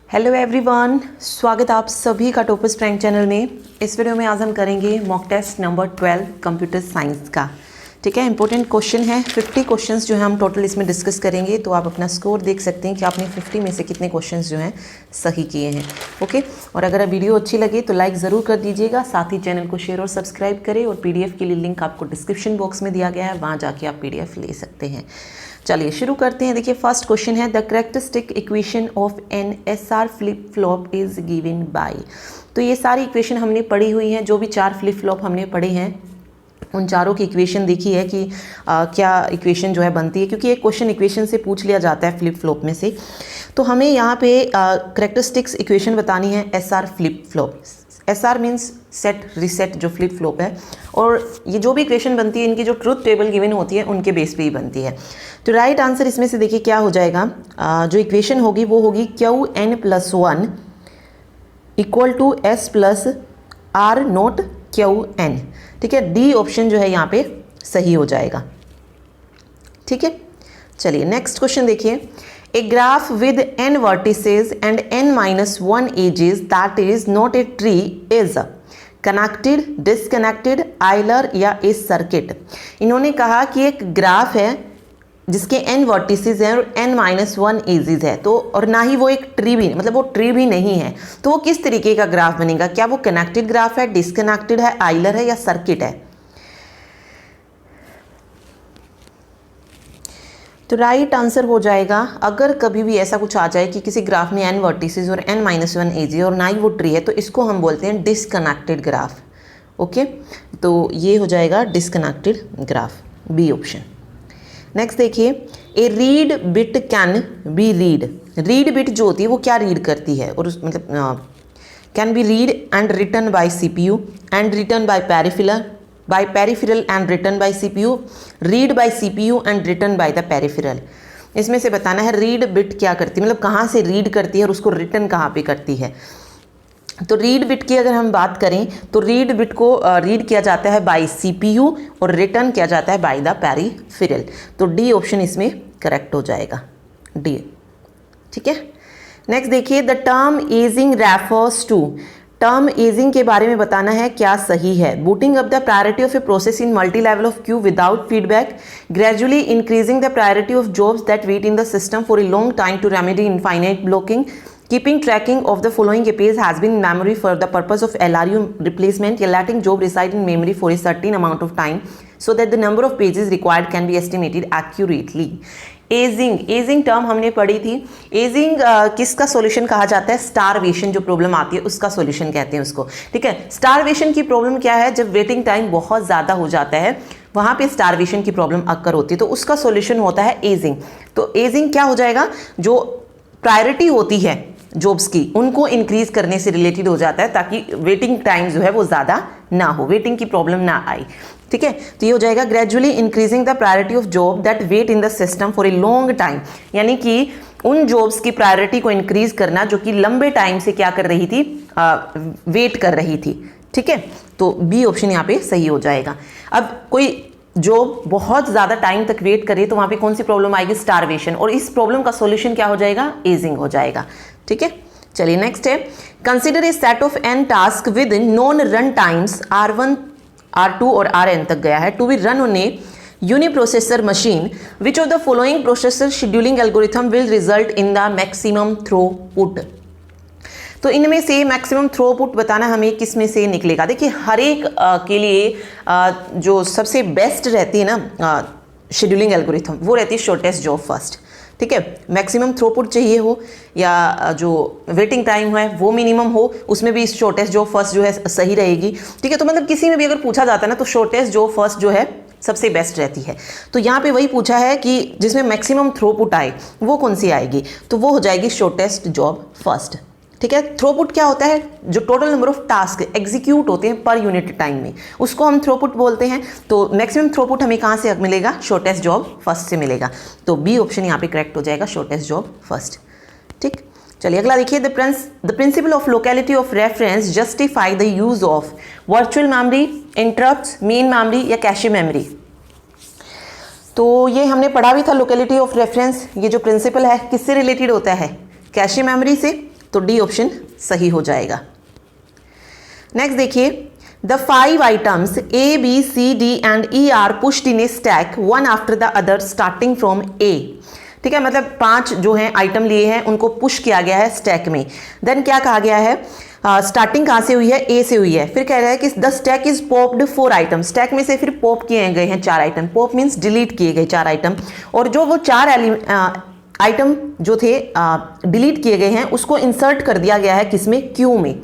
Hello everyone, स्वागत आप सभी का टॉपर्स प्रैंक चैनल में। इस वीडियो में आज हम करेंगे mock test number 12 computer science का। ठीक है, इंपॉर्टेंट क्वेश्चन है। 50 क्वेश्चंस जो है हम टोटल इसमें डिस्कस करेंगे, तो आप अपना स्कोर देख सकते हैं कि आपने 50 में से कितने क्वेश्चंस जो हैं सही किए हैं। ओके, और अगर वीडियो अच्छी लगे तो लाइक ज़रूर कर दीजिएगा, साथ ही चैनल को शेयर और सब्सक्राइब करें। और PDF के लिए लिंक आपको डिस्क्रिप्शन बॉक्स में दिया गया है, वहाँ जाके आप PDF ले सकते हैं। चलिए शुरू करते हैं। देखिए फर्स्ट क्वेश्चन है, the characteristic equation of an SR flip flop is given by. तो ये सारी इक्वेशन हमने पढ़ी हुई हैं, जो भी 4 फ्लिप फ्लॉप हमने पढ़े हैं उन चारों की इक्वेशन देखी है कि क्या इक्वेशन जो है बनती है, क्योंकि एक क्वेश्चन इक्वेशन से पूछ लिया जाता है फ्लिप फ्लॉप में से। तो हमें यहाँ पे करेक्टरिस्टिक्स इक्वेशन बतानी है SR flip flop. SR means set reset जो फ्लिप फ्लॉप है, और ये जो भी इक्वेशन बनती है इनकी जो ट्रुथ टेबल गिवन होती है उनके बेस पे ही बनती है। तो राइट आंसर इसमें से देखिए क्या हो जाएगा। जो इक्वेशन होगी वो होगी Qn+1 equal to S plus R not Qn। ठीक है, डी ऑप्शन जो है यहाँ पे सही हो जाएगा। ठीक है, चलिए नेक्स्ट क्वेश्चन देखिए। A graph with n vertices and n-1 edges that is not a tree is connected, disconnected, Euler या ए सर्किट। इन्होंने कहा कि एक ग्राफ है जिसके n वर्टिसेस हैं और n-1 एजेस है, तो और ना ही वो एक ट्री भी, मतलब वो ट्री भी नहीं है, तो वो किस तरीके का ग्राफ बनेगा? क्या वो कनेक्टेड ग्राफ है, डिसकनेक्टेड है, आइलर है या सर्किट है? तो राइट आंसर हो जाएगा, अगर कभी भी ऐसा कुछ आ जाए कि किसी ग्राफ में n वर्टिसेस और n-1 एज और ना ही वो ट्री है, तो इसको हम बोलते हैं डिसकनेक्टेड ग्राफ। ओके, तो ये हो जाएगा disconnected graph, B option. Next देखिए, a read bit can be read. Read bit जो होती है वो क्या रीड करती है, और मतलब can be read and written by CPU and written by peripheral and written by CPU, read by CPU and written by the peripheral. इसमें से बताना है रीड बिट क्या करती है, मतलब कहाँ से रीड करती है और उसको रिटन कहाँ पे करती है। तो रीड बिट की अगर हम बात करें तो रीड बिट को रीड किया जाता है बाय CPU और रिटर्न किया जाता है बाय द पेरिफेरल। तो डी ऑप्शन इसमें करेक्ट हो जाएगा, डी। ठीक है, नेक्स्ट देखिए, the term ageing refers to. Term ageing के बारे में बताना है क्या सही है। Booting up the priority of a process in multi level of queue without feedback, gradually increasing the priority of jobs that wait in the system for a long time to remedy infinite blocking, keeping tracking of the following APIs has been in memory for the purpose of LRU replacement, या letting job reside in memory for a certain amount of time so that the number of pages required can be estimated accurately. Ageing term हमने पढ़ी थी। Ageing किसका solution कहा जाता है? Starvation जो problem आती है उसका सॉल्यूशन कहते हैं उसको। ठीक है, स्टारवेशन की प्रॉब्लम क्या है? जब वेटिंग टाइम बहुत ज़्यादा हो जाता है वहाँ पे स्टारवेशन की प्रॉब्लम अक्कर होती है, तो उसका सॉल्यूशन होता है एजिंग। तो एजिंग क्या हो जाएगा? जो प्रायोरिटी होती है जॉब्स की उनको इंक्रीज करने से रिलेटेड हो जाता है, ताकि वेटिंग टाइम जो है वो ज़्यादा ना हो, वेटिंग की प्रॉब्लम ना आए। ठीक है, तो ये हो जाएगा gradually increasing the priority of job that wait in the system for a long time, यानी कि उन जॉब्स की प्रायोरिटी को इंक्रीज करना जो कि लंबे टाइम से क्या कर रही थी, वेट कर रही थी। ठीक है, तो बी ऑप्शन यहाँ पे सही हो जाएगा। अब कोई जॉब बहुत ज़्यादा टाइम तक वेट करे तो वहाँ पे कौन सी प्रॉब्लम आएगी? स्टारवेशन, और इस प्रॉब्लम का सॉल्यूशन क्या हो जाएगा? एजिंग हो जाएगा। ठीक है, चलिए नेक्स्ट है, consider a set of n task with non run times R1, R2 और Rn तक गया है, to be run on a uniprocessor machine, which of the following processor scheduling algorithm will result in the maximum throughput. तो इनमें से maximum throughput बताना हमें किस में से निकलेगा। देखिए हर एक के लिए जो सबसे बेस्ट रहती है ना शेड्यूलिंग एल्गोरिथम, वो रहती है शॉर्टेस्ट जॉब फर्स्ट। ठीक है, मैक्सिमम थ्रूपुट चाहिए हो या जो वेटिंग टाइम है वो मिनिमम हो, उसमें भी शॉर्टेस्ट जॉब फर्स्ट जो है सही रहेगी। ठीक है, तो मतलब किसी में भी अगर पूछा जाता है ना तो शॉर्टेस्ट जॉब फर्स्ट जो है सबसे बेस्ट रहती है। तो यहाँ पे वही पूछा है कि जिसमें मैक्सिमम थ्रूपुट आए वो कौन सी आएगी, तो वो हो जाएगी शॉर्टेस्ट जॉब फर्स्ट। ठीक है, थ्रूपुट क्या होता है? जो total number of task execute होते हैं पर यूनिट टाइम में, उसको हम थ्रूपुट बोलते हैं। तो मैक्सिमम थ्रूपुट हमें कहाँ से मिलेगा? शॉर्टेस्ट जॉब फर्स्ट से मिलेगा। तो बी ऑप्शन यहाँ पे करेक्ट हो जाएगा, शॉर्टेस्ट जॉब फर्स्ट। ठीक, चलिए अगला देखिए, the principle of locality of reference justify the use of virtual memory, interrupts, main memory या कैशे मेमोरी। तो ये हमने पढ़ा भी था, लोकेलिटी ऑफ रेफरेंस। ये जो प्रिंसिपल है किससे रिलेटेड होता है? कैशे मेमोरी से। तो डी ऑप्शन सही हो जाएगा। नेक्स्ट देखिए, the 5 items A B C D and E are pushed in a stack one after the other starting from A. ठीक है, मतलब 5 जो हैं आइटम लिए हैं उनको पुश किया गया है स्टैक में। देन क्या कहा गया है, स्टार्टिंग कहाँ से हुई है, ए से हुई है। फिर कह रहा है कि the stack is popped 4 item, stack में से फिर पॉप किए गए हैं 4 आइटम। पॉप मीन्स डिलीट किए गए 4 आइटम, और जो वो 4 आइटम जो थे डिलीट किए गए हैं उसको इंसर्ट कर दिया गया है किसमें, क्यू में।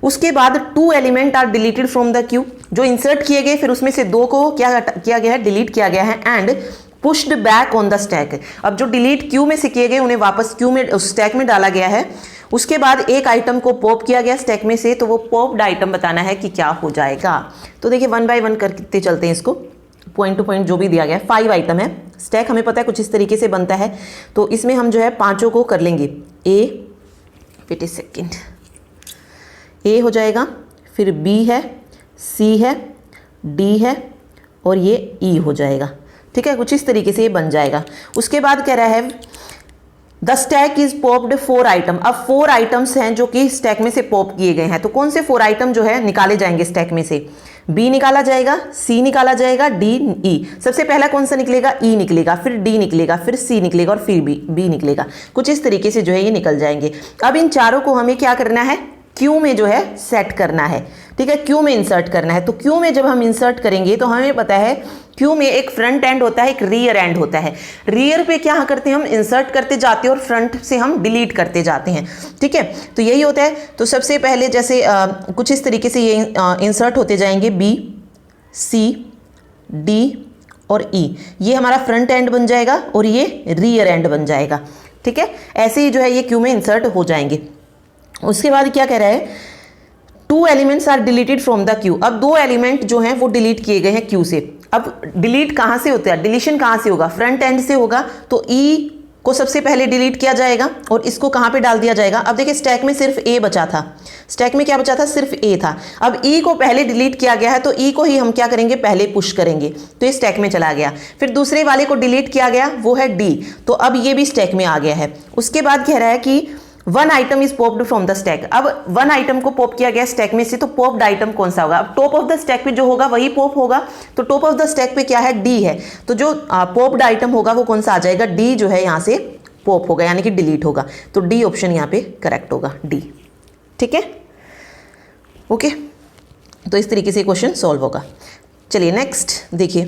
उसके बाद 2 element are deleted from the queue, जो इंसर्ट किए गए फिर उसमें से 2 को क्या किया गया है, डिलीट किया गया है। And pushed back on the stack, अब जो डिलीट क्यू में से किए गए उन्हें वापस क्यू में, उस स्टैक में डाला गया है। उसके बाद एक आइटम को पॉप किया गया स्टैक में से, तो वो पॉप्ड आइटम बताना है कि क्या हो जाएगा। तो देखिए 1 बाय 1 करते चलते हैं इसको, पॉइंट टू पॉइंट जो भी दिया गया है। 5 आइटम है, स्टैक हमें पता है कुछ इस तरीके से बनता है, तो इसमें हम जो है 5 को कर लेंगे। ए, वेट ए सेकेंड, ए हो जाएगा, फिर बी है, सी है, डी है, और ये ई हो जाएगा। ठीक है, कुछ इस तरीके से ये बन जाएगा। उसके बाद कह रहा है the stack is popped 4 item. अब 4 आइटम्स हैं जो कि स्टैक में से पॉप किए गए हैं, तो कौन से 4 आइटम जो है निकाले जाएंगे स्टैक में से, बी निकाला जाएगा, सी निकाला जाएगा, डी, ई। सबसे पहला कौन सा निकलेगा, ई निकलेगा, फिर डी निकलेगा, फिर सी निकलेगा, और फिर बी निकलेगा। कुछ इस तरीके से जो है ये निकल जाएंगे। अब इन चारों को हमें क्या करना है, क्यू में जो है सेट करना है। ठीक है, क्यू में इंसर्ट करना है। तो क्यू में जब हम इंसर्ट करेंगे तो हमें पता है क्यू में एक फ्रंट एंड होता है, एक रियर एंड होता है। रियर पे क्या करते हैं, हम इंसर्ट करते जाते हैं और फ्रंट से हम डिलीट करते जाते हैं। ठीक है, तो यही होता है। तो सबसे पहले जैसे कुछ इस तरीके से ये इंसर्ट होते जाएंगे, बी, सी, डी और ई। ये हमारा फ्रंट एंड बन जाएगा और ये रियर एंड बन जाएगा। ठीक है, ऐसे ही जो है ये क्यू में इंसर्ट हो जाएंगे। उसके बाद क्या कह रहा है, 2 elements are deleted from the queue. अब 2 एलिमेंट जो हैं वो डिलीट किए गए हैं क्यू से। अब डिलीट कहाँ से होता है, डिलीशन कहाँ से होगा, फ्रंट एंड से होगा। तो ई को सबसे पहले डिलीट किया जाएगा और इसको कहाँ पे डाल दिया जाएगा। अब देखिए स्टैक में सिर्फ ए बचा था, स्टैक में क्या बचा था, सिर्फ ए था। अब ई को पहले डिलीट किया गया है तो ई को ही हम क्या करेंगे, पहले पुश करेंगे, तो ये स्टैक में चला गया। फिर दूसरे वाले को डिलीट किया गया, वो है डी, तो अब ये भी स्टैक में आ गया है। उसके बाद कह रहा है कि 1 item is popped from the stack. अब 1 आइटम को पॉप किया गया स्टैक में से, तो पॉप्ड आइटम कौन सा होगा, अब टॉप ऑफ द स्टैक पे जो होगा वही पॉप होगा। तो टॉप ऑफ द स्टैक पे क्या है, डी है। तो जो पॉप्ड आइटम होगा वो कौन सा आ जाएगा, डी जो है यहाँ से पॉप होगा, यानी कि डिलीट होगा। तो डी ऑप्शन यहाँ पे करेक्ट होगा, डी। ठीक है, ओके। तो इस तरीके से क्वेश्चन सॉल्व होगा। चलिए नेक्स्ट देखिए,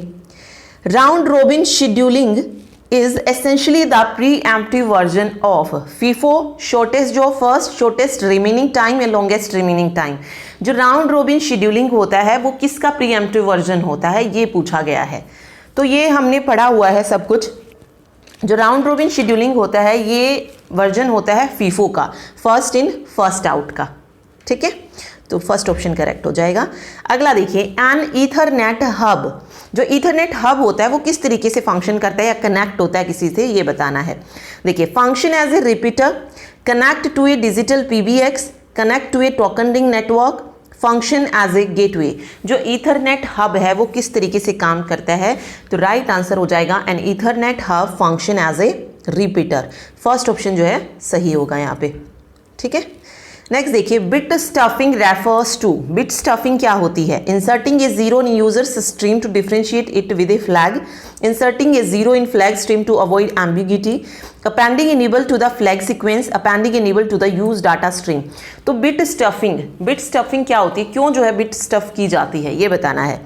round robin scheduling is essentially the preemptive version of FIFO, shortest job first, shortest remaining time and longest remaining time। जो राउंड रोबिन शेड्यूलिंग होता है वो किसका प्रीएम्प्टिव वर्जन होता है, ये पूछा गया है। तो ये हमने पढ़ा हुआ है सब कुछ। जो राउंड रोबिन शेड्यूलिंग होता है ये वर्जन होता है FIFO का, फर्स्ट इन फर्स्ट आउट का। ठीक है, तो फर्स्ट ऑप्शन करेक्ट हो जाएगा। अगला देखिए, एन ईथरनेट हब। जो ईथरनेट हब होता है वो किस तरीके से फंक्शन करता है या कनेक्ट होता है किसी से, ये बताना है। देखिए, function as a repeater, connect to a digital PBX, connect to a token ring network, function as a gateway. जो ईथरनेट हब है वो किस तरीके से काम करता है, तो राइट आंसर हो जाएगा an Ethernet hub function as a repeater. First option जो है सही होगा यहाँ पे। ठीक है, नेक्स्ट देखिए, bit stuffing refers to. Bit stuffing क्या होती है, inserting a zero in users stream to differentiate it with a flag, inserting a zero in flag stream to avoid ambiguity, appending enable to the flag sequence, appending enable to the use data stream. तो bit stuffing क्या होती है, क्यों जो है bit stuff की जाती है, ये बताना है।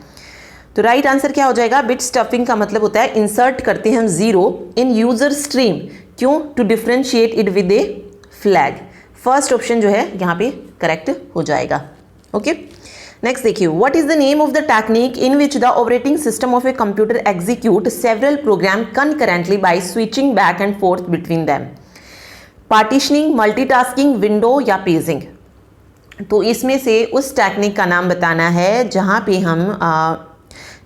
तो राइट आंसर क्या हो जाएगा, बिट स्टफिंग का मतलब होता है इंसर्ट करते हैं हम जीरो इन यूजर स्ट्रीम, क्यों, to differentiate it with a flag. First option जो है यहाँ पे करेक्ट हो जाएगा। ओके, नेक्स्ट देखिए, what is the name of the technique in which the operating system of a computer execute several program concurrently by switching back and forth between them. Partitioning, multitasking, window या paging. तो इसमें से उस technique का नाम बताना है जहाँ पे हम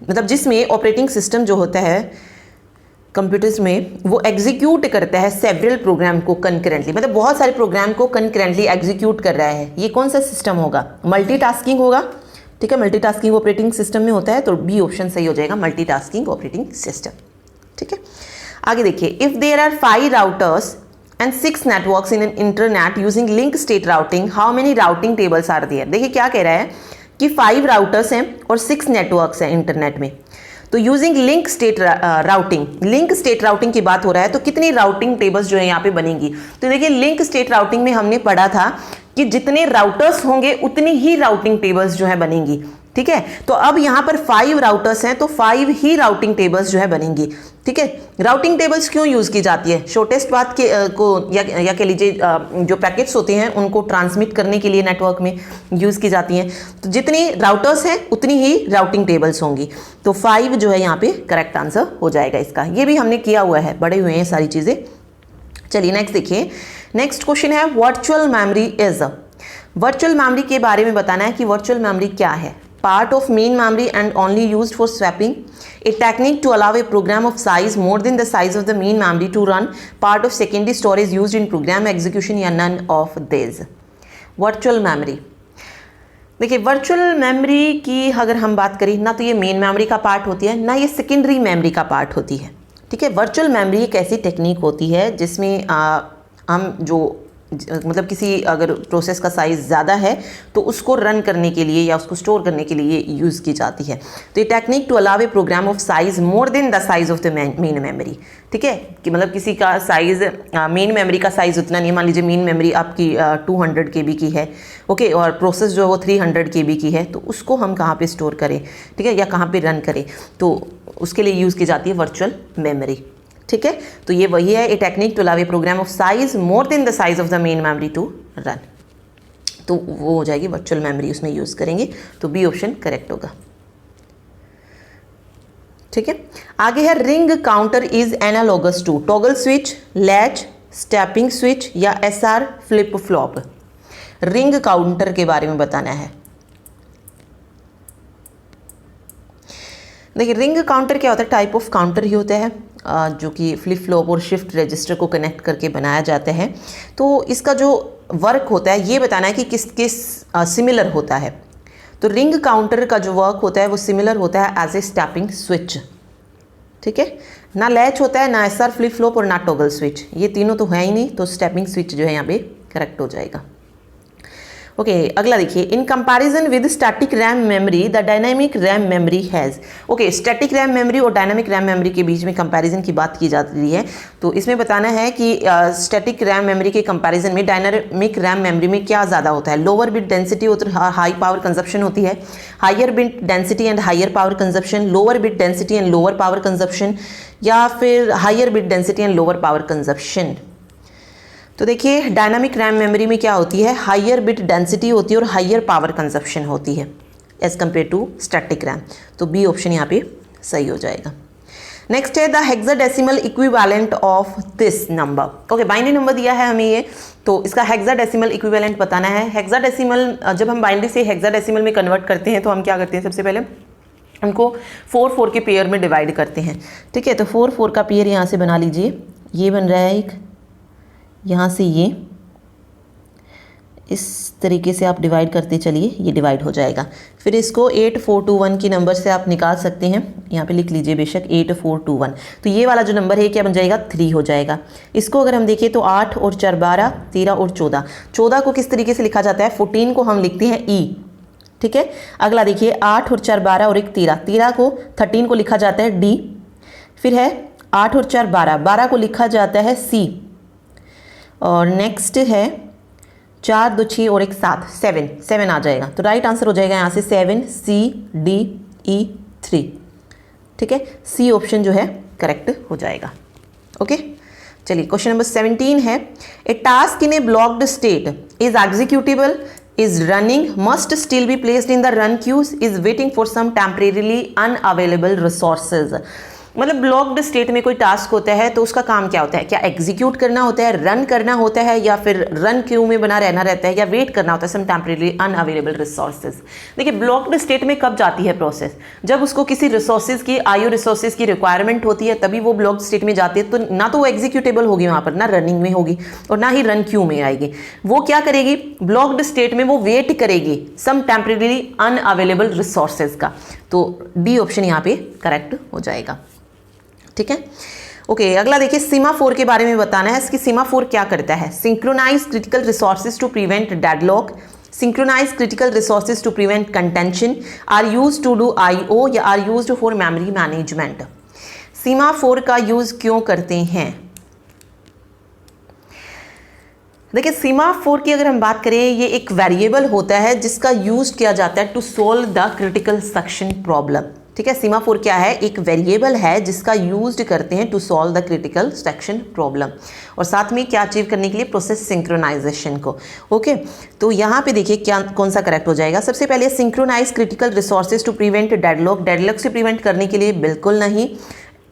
मतलब जिसमें ऑपरेटिंग सिस्टम जो होता है कंप्यूटर्स में वो एग्जीक्यूट करता है सेवरल प्रोग्राम को कंकरेंटली, मतलब बहुत सारे प्रोग्राम को कंकरेंटली एग्जीक्यूट कर रहा है। ये कौन सा सिस्टम होगा, मल्टीटास्किंग होगा। ठीक है, मल्टीटास्किंग ऑपरेटिंग सिस्टम में होता है, तो बी ऑप्शन सही हो जाएगा, मल्टीटास्किंग ऑपरेटिंग सिस्टम। ठीक है, आगे देखिए, if there are 5 routers and 6 networks in an internet using link state routing, how many routing tables are there? देखिए क्या कह रहा है कि 5 राउटर्स हैं और 6 नेटवर्क्स हैं इंटरनेट में। तो using link state routing, link state routing की बात हो रहा है, तो कितनी राउटिंग टेबल्स जो है यहाँ पे बनेंगी? तो देखिए लिंक स्टेट राउटिंग में हमने पढ़ा था कि जितने राउटर्स होंगे उतनी ही राउटिंग टेबल्स जो है बनेंगी, ठीक है। तो अब यहाँ पर 5 राउटर्स हैं तो 5 ही राउटिंग टेबल्स जो है बनेंगी, ठीक है। राउटिंग टेबल्स क्यों यूज की जाती है? शॉर्टेस्ट पाथ के को या कह लीजिए जो पैकेट्स होते हैं उनको ट्रांसमिट करने के लिए नेटवर्क में यूज की जाती हैं। तो जितनी राउटर्स हैं उतनी ही राउटिंग टेबल्स होंगी। तो 5 जो है यहाँ पे करेक्ट आंसर हो जाएगा इसका। ये भी हमने किया हुआ है, बड़े हुए हैं सारी चीजें। चलिए नेक्स्ट देखिए। नेक्स्ट क्वेश्चन है virtual memory is. Virtual memory के बारे में बताना है कि वर्चुअल मेमोरी क्या है। Part of main memory and only used for swapping, a technique to allow a program of size more than the size of the main memory to run part of secondary storage used in program execution या none of these। Virtual memory, देखिए virtual memory की अगर हम बात करें ना तो ये मेन मेमोरी का पार्ट होती है ना ये सेकेंडरी मेमोरी का पार्ट होती है, ठीक है। वर्चुअल मेमोरी एक ऐसी टेक्निक होती है जिसमें हम जो मतलब किसी अगर प्रोसेस का साइज़ ज़्यादा है तो उसको रन करने के लिए या उसको स्टोर करने के लिए यूज़ की जाती है। तो ये technique to allow a program of size more than the size of the main memory, ठीक है। कि मतलब किसी का साइज़ मेन मेमोरी का साइज़ उतना नहीं है, मान लीजिए मेन मेमोरी आपकी 200 KB की है, ओके, और प्रोसेस जो है वो 300 KB की है, तो उसको हम कहाँ पे स्टोर करें, ठीक है, या कहाँ पे रन करें, तो उसके लिए यूज़ की जाती है वर्चुअल मेमोरी, ठीक है। तो ये वही है, a technique to allow a program of size more than the size of the main memory to run. तो वो हो जाएगी वर्चुअल मेमोरी, उसमें यूज करेंगे। तो बी ऑप्शन करेक्ट होगा, ठीक है। आगे है ring counter is analogous to toggle switch, latch, stepping switch या SR flip flop. Ring counter के बारे में बताना है। देखिए रिंग काउंटर क्या होता है? टाइप ऑफ काउंटर ही होता है जो कि फ्लिप फ्लॉप और शिफ्ट रजिस्टर को कनेक्ट करके बनाया जाता है। तो इसका जो वर्क होता है ये बताना है कि किस किस सिमिलर होता है। तो रिंग काउंटर का जो वर्क होता है वो सिमिलर होता है एज ए स्टैपिंग स्विच, ठीक है। ना लैच होता है, ना SR फ्लिप फ्लॉप और ना टॉगल स्विच, ये तीनों तो है ही नहीं। तो स्टैपिंग स्विच जो है यहाँ पे करेक्ट हो जाएगा। ओके अगला देखिए, in comparison with static RAM memory the dynamic RAM memory has. Okay, static RAM memory और डायनामिक रैम मेमोरी के बीच में कंपैरिजन की बात की जाती है। तो इसमें बताना है कि स्टैटिक रैम मेमोरी के कंपैरिजन में डायनामिक रैम मेमोरी में क्या ज़्यादा होता है। लोअर बिट डेंसिटी और हाई पावर कंजप्शन होती है, higher bit density and higher power consumption, lower bit density and lower power consumption, या फिर higher bit density and lower power consumption. तो देखिए डायनामिक रैम मेमोरी में क्या होती है, हायर बिट डेंसिटी होती है और हायर पावर कंजप्शन होती है as compare to static RAM. तो बी ऑप्शन यहाँ पे सही हो जाएगा। नेक्स्ट है the hexadecimal equivalent of this number. Okay, binary number दिया है हमें ये, तो इसका हेक्साडेसिमल इक्विवेलेंट बताना है। हेक्साडेसिमल जब हम बाइनरी से हेक्साडेसिमल में कन्वर्ट करते हैं तो हम क्या करते हैं, सबसे पहले उनको 4-4 के पेयर में डिवाइड करते हैं, ठीक है। तो 4-4 का पेयर यहाँ से बना लीजिए, ये बन रहा है एक, यहाँ से ये इस तरीके से आप डिवाइड करते चलिए, ये डिवाइड हो जाएगा। फिर इसको 8421 की नंबर से आप निकाल सकते हैं, यहाँ पे लिख लीजिए बेशक 8421। तो ये वाला जो नंबर है क्या बन जाएगा, 3 हो जाएगा। इसको अगर हम देखें तो 8 और 4 12, 13 और 14। 14 को किस तरीके से लिखा जाता है, 14 को हम लिखते हैं ई, ठीक है। अगला देखिए 8 और 4 12 और एक 13, 13 को 13 को लिखा जाता है डी। फिर है 8 और 4 12, 12 को लिखा जाता है सी। और नेक्स्ट है 4 2 6 और एक 7, 7 आ जाएगा। तो राइट आंसर हो जाएगा यहाँ से 7 CDE3, ठीक है। सी ऑप्शन जो है करेक्ट हो जाएगा। ओके चलिए क्वेश्चन नंबर 17 है, a task in a blocked state is executable, is running, must still be placed in the run queues, is waiting for some temporarily unavailable resources। मतलब blocked state में कोई task होता है तो उसका काम क्या होता है, क्या एग्जीक्यूट करना होता है, रन करना होता है, या फिर रन क्यू में बना रहना रहता है, या वेट करना होता है सम टेम्परेरी अनअवेलेबल रिसोर्सेज। देखिए ब्लॉक्ड स्टेट में कब जाती है प्रोसेस, जब उसको किसी रिसोर्सेज की IO रिसोर्सेज की रिक्वायरमेंट होती है, तभी वो ब्लॉक्ड स्टेट में जाती है। तो ना तो वो एग्जीक्यूटेबल होगी वहाँ पर, ना रनिंग में होगी और ना ही रन क्यू में आएगी। वो क्या करेगी, ब्लॉक्ड स्टेट में वो वेट करेगी सम टेम्परेरी अनअवेलेबल रिसोर्सेज का। तो डी ऑप्शन यहाँ पे करेक्ट हो जाएगा, ठीक है। ओके अगला देखिए सीमाफोर के बारे में बताना है। इसकी सीमाफोर क्या करता है? Synchronize critical resources to prevent deadlock, synchronize critical resources to prevent contention, are use to do IO या are use for memory management. Semaphore का यूज क्यों करते हैं? देखिए सीमाफोर की अगर हम बात करें, ये एक वेरिएबल होता है जिसका यूज किया जाता है to solve the critical section problem. ठीक है, सीमाफोर क्या है? एक वेरिएबल है जिसका यूज करते हैं to solve the critical section problem, और साथ में क्या अचीव करने के लिए? प्रोसेस सिंक्रोनाइजेशन को। ओके तो यहाँ पे देखिए क्या कौन सा करेक्ट हो जाएगा। सबसे पहले synchronize critical resources to prevent deadlock, deadlock से प्रिवेंट करने के लिए बिल्कुल नहीं,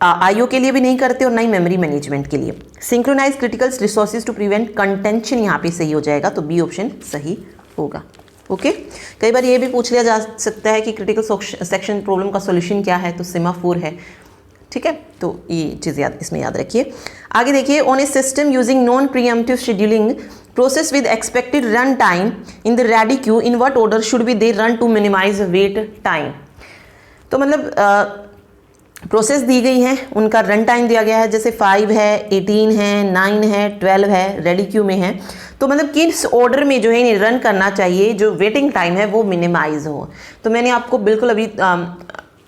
IO के लिए भी नहीं करते और ना ही मेमोरी मैनेजमेंट के लिए। Synchronize critical resources to prevent contention यहाँ पे सही हो जाएगा, तो बी ऑप्शन सही होगा। ओके कई बार ये भी पूछ लिया जा सकता है कि क्रिटिकल सेक्शन प्रॉब्लम का सॉल्यूशन क्या है, तो सीमाफोर है। ठीक है, तो ये चीज़ इसमें याद रखिए। आगे देखिए, on a system using non preemptive scheduling process with expected run time in the ready queue, in what order should be they run to minimize wait time. तो मतलब प्रोसेस दी गई है, उनका रन टाइम दिया गया है, जैसे 5 है, 18 है, 9 है, 12 है, रेडी क्यू में है। तो मतलब किस ऑर्डर में जो है इन्हें रन करना चाहिए, जो वेटिंग टाइम है वो मिनिमाइज हो। तो मैंने आपको बिल्कुल अभी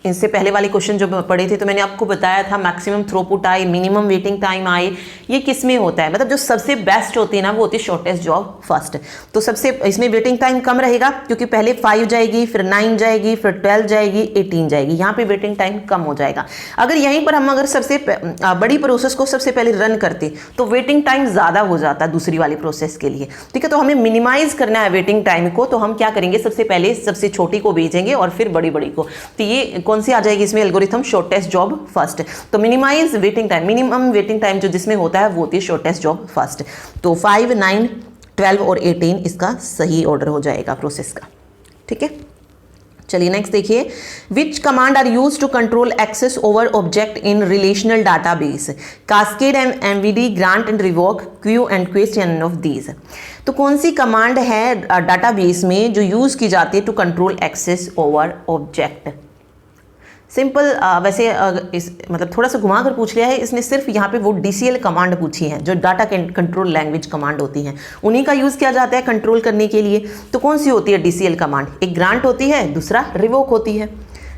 इनसे पहले वाले क्वेश्चन जो पढ़े थे तो मैंने आपको बताया था मैक्सिमम थ्रूपुट आए, मिनिमम वेटिंग टाइम आए, ये किस में होता है? मतलब जो सबसे बेस्ट होती है ना वो होती है शॉर्टेस्ट जॉब फर्स्ट। तो सबसे इसमें वेटिंग टाइम कम रहेगा क्योंकि पहले 5 जाएगी, फिर 9 जाएगी, फिर 12 जाएगी, 18 जाएगी, यहाँ पे वेटिंग टाइम कम हो जाएगा। अगर यहीं पर हम अगर सबसे बड़ी प्रोसेस को सबसे पहले रन करते तो वेटिंग टाइम ज़्यादा हो जाता दूसरी वाली प्रोसेस के लिए। ठीक है, तो हमें मिनिमाइज करना है वेटिंग टाइम को, तो हम क्या करेंगे? सबसे पहले सबसे छोटी को भेजेंगे और फिर बड़ी बड़ी को। तो ये कौन सी आ जाएगी इसमें? Algorithm shortest job first. तो minimize waiting time, minimum waiting time जो जिसमें होता है वो होती है शॉर्टेस्ट जॉब फर्स्ट। तो 5, 9, 12 और 18 इसका सही ऑर्डर हो जाएगा प्रोसेस का। ठीक है, चलिए नेक्स्ट देखिए, which command are use to control access over object in relational database? Cascade and MVD, grant and revoke, queue and quest, none of these. तो कौन सी कमांड है डाटाबेस में जो यूज की जाती है to control access over object? Simple वैसे मतलब थोड़ा सा घुमा कर पूछ लिया है इसने, सिर्फ यहाँ पे वो DCL कमांड पूछी है जो डाटा कंट्रोल लैंग्वेज कमांड होती हैं, उन्हीं का यूज़ किया जाता है कंट्रोल करने के लिए। तो कौन सी होती है DCL कमांड? एक ग्रांट होती है, दूसरा रिवोक होती है।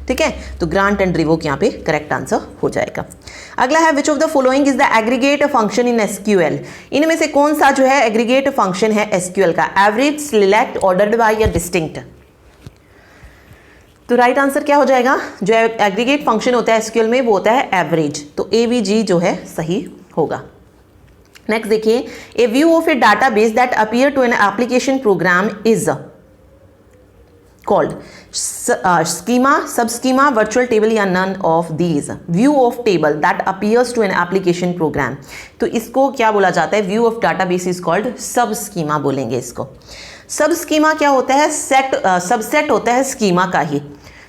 ठीक है, तो ग्रांट एंड रिवोक यहाँ पे करेक्ट आंसर हो जाएगा। अगला है, विच of the following is the aggregate function in SQL? इनमें से कौन सा जो है एग्रीगेट फंक्शन है SQL का? एवरेज, सिलेक्ट, ऑर्डर्ड बाय या डिस्टिंक्ट? तो राइट आंसर क्या हो जाएगा? जो एग्रीगेट फंक्शन होता है SQL में वो होता है एवरेज, तो AVG जो है सही होगा। नेक्स्ट देखिए, a view of a database that appear to an application program is called schema, sub schema, virtual table या none of these? View of table that appears to an application program, तो इसको क्या बोला जाता है? View of database is called sub schema बोलेंगे इसको। सब स्कीमा क्या होता है? सबसेट होता है स्कीमा का ही,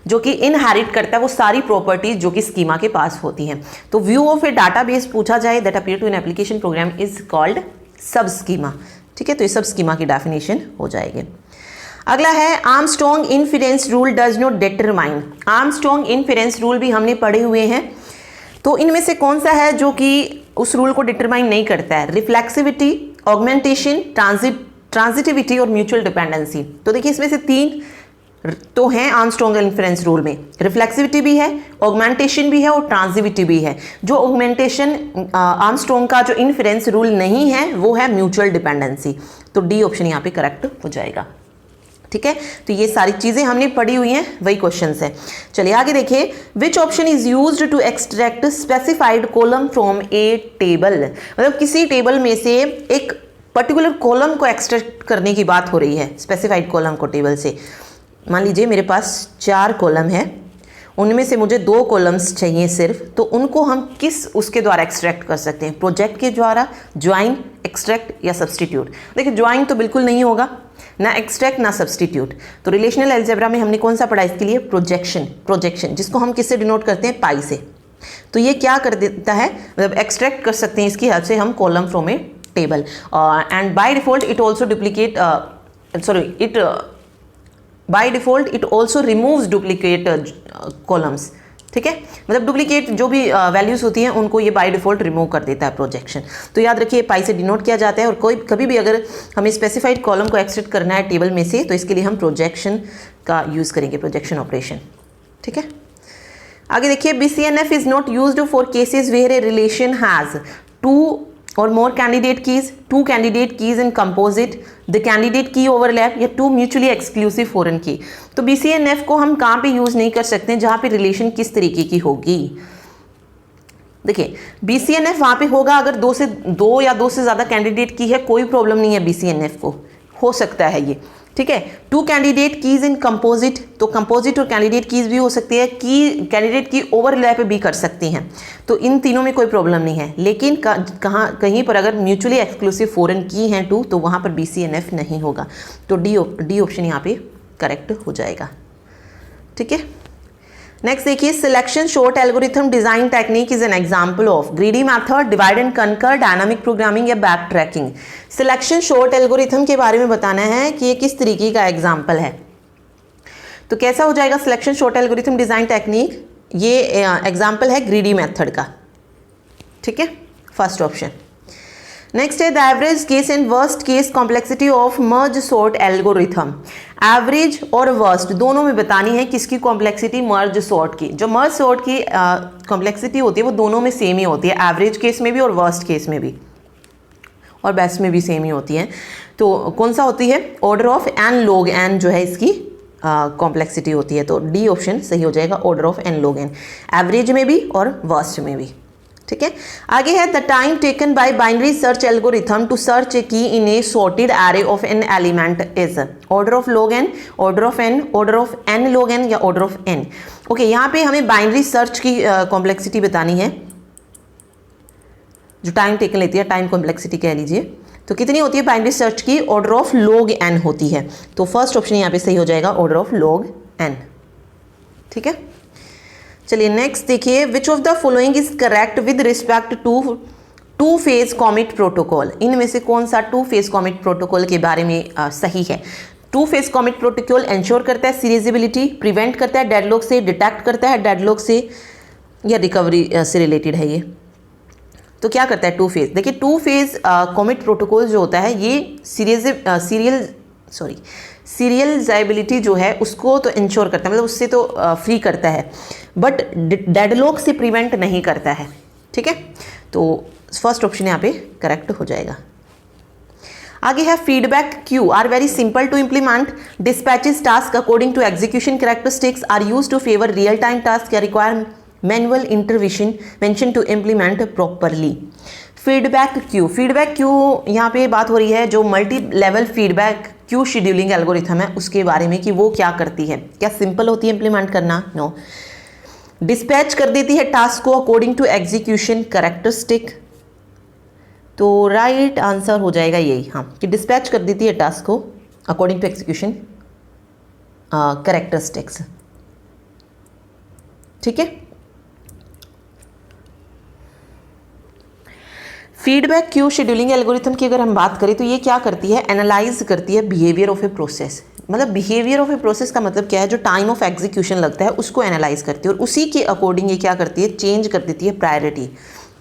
जो कि इनहेरिट करता है वो सारी प्रॉपर्टीज जो कि स्कीमा के पास होती हैं। तो व्यू ऑफ ए डाटाबेस पूछा जाए that appear to an application program is called sub schema. ठीक है, तो ये सब स्कीमा की डेफिनेशन हो जाएगी। अगला है, Armstrong inference rule does not determine. Armstrong inference rule भी हमने पढ़े हुए हैं, तो इनमें से कौन सा है जो कि उस रूल को डिटरमाइन नहीं करता है? रिफ्लेक्सिविटी, ऑगमेंटेशन, ट्रांजिटिविटी और म्यूचुअल डिपेंडेंसी। तो देखिए इसमें से 3 तो हैं आर्मस्ट्रॉन्ग इन्फेरेंस रूल में, रिफ्लेक्सिविटी भी है, ऑगमेंटेशन भी है और ट्रांजिटिविटी भी है। जो ऑगमेंटेशन आर्मस्ट्रॉन्ग का जो इन्फेरेंस रूल नहीं है वो है म्यूचुअल डिपेंडेंसी, तो डी ऑप्शन यहाँ पे करेक्ट हो जाएगा। ठीक है, तो ये सारी चीजें हमने पढ़ी हुई हैं, वही क्वेश्चंस है। चलिए आगे देखिए, which option is used to extract specified column from a table? मतलब किसी टेबल में से एक पर्टिकुलर कॉलम को एक्सट्रैक्ट करने की बात हो रही है, स्पेसिफाइड कॉलम को टेबल से। मान लीजिए मेरे पास 4 कॉलम है, उनमें से मुझे 2 कॉलम्स चाहिए सिर्फ, तो उनको हम किस उसके द्वारा एक्सट्रैक्ट कर सकते हैं? प्रोजेक्ट के द्वारा, ज्वाइन, एक्सट्रैक्ट या सब्सटीट्यूट? देखिए ज्वाइन तो बिल्कुल नहीं होगा, ना एक्सट्रैक्ट ना सब्सटीट्यूट। तो रिलेशनल अलजेब्रा में हमने कौन सा पढ़ा इसके लिए? प्रोजेक्शन, जिसको हम किससे डिनोट करते हैं? पाई से। तो ये क्या कर देता है? मतलब एक्सट्रैक्ट कर सकते हैं इसकी हेल्प से हम column from a table, and by default it also duplicate by default it also removes duplicate columns, ठीक है, मतलब डुप्लीकेट जो भी वैल्यूज़ होती हैं उनको ये बाय डिफ़ॉल्ट रिमूव कर देता है प्रोजेक्शन। तो याद रखिए पाई से डिनोट किया जाता है, और कोई कभी भी अगर हमें स्पेसिफाइड कॉलम को एक्सट्रैक्ट करना है टेबल में से तो इसके लिए हम प्रोजेक्शन का यूज़ करेंगे, प्रोजेक्शन ऑपरेशन। ठीक है, आगे देखिए, BCNF is not used for cases where a relation has two और more candidate keys, two candidate keys in composite, the candidate key overlap, या two mutually exclusive foreign key. तो BCNF को हम कहाँ पे यूज़ नहीं कर सकते, जहाँ पे रिलेशन किस तरीके की होगी। देखिए BCNF वहाँ पे होगा अगर दो या दो से ज़्यादा कैंडिडेट की है, कोई प्रॉब्लम नहीं है BCNF को, हो सकता है ये। ठीक है, two candidate keys in composite, तो कंपोजिट और कैंडिडेट कीज भी हो सकती है, की कैंडिडेट की ओवरलैप भी कर सकती हैं, तो इन तीनों में कोई प्रॉब्लम नहीं है। लेकिन कहीं पर अगर म्यूचुअली एक्सक्लूसिव फॉरेन की हैं टू, तो वहाँ पर BCNF नहीं होगा। तो डी ऑप्शन यहाँ पे करेक्ट हो जाएगा। ठीक है, नेक्स्ट देखिए, selection sort algorithm design technique is an example of greedy method, divide and conquer, dynamic programming या backtracking. Selection sort algorithm के बारे में बताना है कि ये किस तरीके का एग्जांपल है। तो कैसा हो जाएगा selection sort algorithm design technique, ये एग्जांपल है ग्रीडी मेथड का। ठीक है, फर्स्ट ऑप्शन। नेक्स्ट है the average case and worst case complexity of merge sort algorithm. Average और वर्स्ट दोनों में बतानी है किसकी कॉम्प्लेक्सिटी, मर्ज सॉर्ट की। जो मर्ज सॉर्ट की कॉम्प्लेक्सिटी होती है वो दोनों में सेम ही होती है, एवरेज केस में भी और वर्स्ट केस में भी, और बेस्ट में भी सेम ही होती है। तो कौन सा होती है, order of n log n जो है इसकी कॉम्प्लेक्सिटी होती है। तो डी ऑप्शन सही हो जाएगा, order of n log n, average में भी और वर्स्ट में भी। ठीक है, आगे है the time taken by binary search algorithm to search a key in a sorted array of n element is order of log n, order of n, order of n log n या order of n. Okay, यहाँ पे हमें binary search की complexity बतानी है, जो time taken लेती है, टाइम कॉम्प्लेक्सिटी कह लीजिए। तो कितनी होती है बाइनरी सर्च की, ऑर्डर ऑफ लॉग एन होती है। तो फर्स्ट ऑप्शन यहाँ पे सही हो जाएगा, ऑर्डर ऑफ लॉग एन। ठीक है, चलिए नेक्स्ट देखिए, which of the following is correct with respect to two phase commit protocol. इनमें से कौन सा टू फेज कॉमिट प्रोटोकॉल के बारे में सही है। To phase commit protocol ensure करता है सीरियजिबिलिटी, प्रिवेंट करता है डेडलॉक से, डिटेक्ट करता है डेडलॉक से, या रिकवरी से रिलेटेड है ये। तो क्या करता है टू फेज, देखिए टू फेज कॉमिट प्रोटोकॉल जो होता है ये सीरियलाइजेबिलिटी जो है उसको तो इंश्योर करता है, मतलब उससे तो फ्री करता है, बट डेडलॉक से प्रिवेंट नहीं करता है। ठीक है, तो फर्स्ट ऑप्शन यहाँ पे करेक्ट हो जाएगा। आगे है feedback queue are very simple to implement, dispatches task according to execution characteristics, are used to favour real time task या require manual intervention to implement properly. Feedback queue यहाँ पे बात हो रही है जो multilevel feedback queue scheduling algorithm है उसके बारे में, कि वो क्या करती है, क्या सिंपल होती है इम्प्लीमेंट करना, नो। डिस्पैच कर देती है टास्क को अकॉर्डिंग टू एग्जीक्यूशन कैरेक्टरिस्टिक, तो राइट आंसर हो जाएगा यही, हाँ, कि डिस्पैच कर देती है टास्क को अकॉर्डिंग टू एग्जीक्यूशन कैरेक्टरिस्टिक्स। ठीक है, फीडबैक क्यू शेड्यूलिंग एल्गोरिथम की अगर हम बात करें तो ये क्या करती है, एनालाइज करती है बिहेवियर ऑफ ए प्रोसेस। मतलब बिहेवियर ऑफ ए प्रोसेस का मतलब क्या है, जो टाइम ऑफ एग्जीक्यूशन लगता है उसको एनालाइज करती है, और उसी के अकॉर्डिंग ये क्या करती है, चेंज कर देती है प्रायोरिटी।